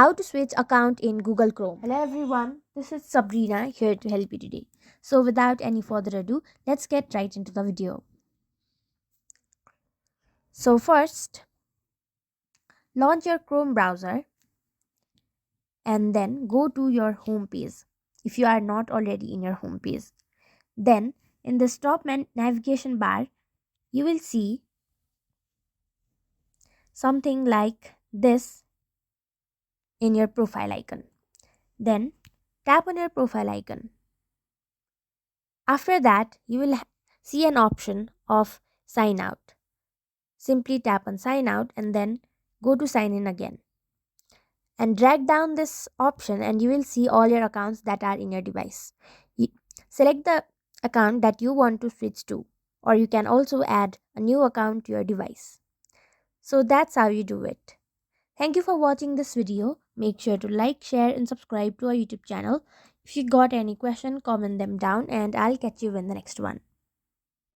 How to switch account in Google Chrome. Hello everyone, this is Sabrina here to help you today. So without any further ado, let's get right into the video. So first, launch your Chrome browser and then go to your home page if you are not already in your home page. Then in the top navigation bar, you will see something like this in your profile icon. Then tap on your profile icon. After that, you will see an option of sign out. Simply tap on sign out and then go to sign in again. And drag down this option and you will see all your accounts that are in your device. Select the account that you want to switch to, or you can also add a new account to your device. So that's how you do it. Thank you for watching this video. Make sure to like, share and subscribe to our YouTube channel. If you got any question, comment them down and I'll catch you in the next one.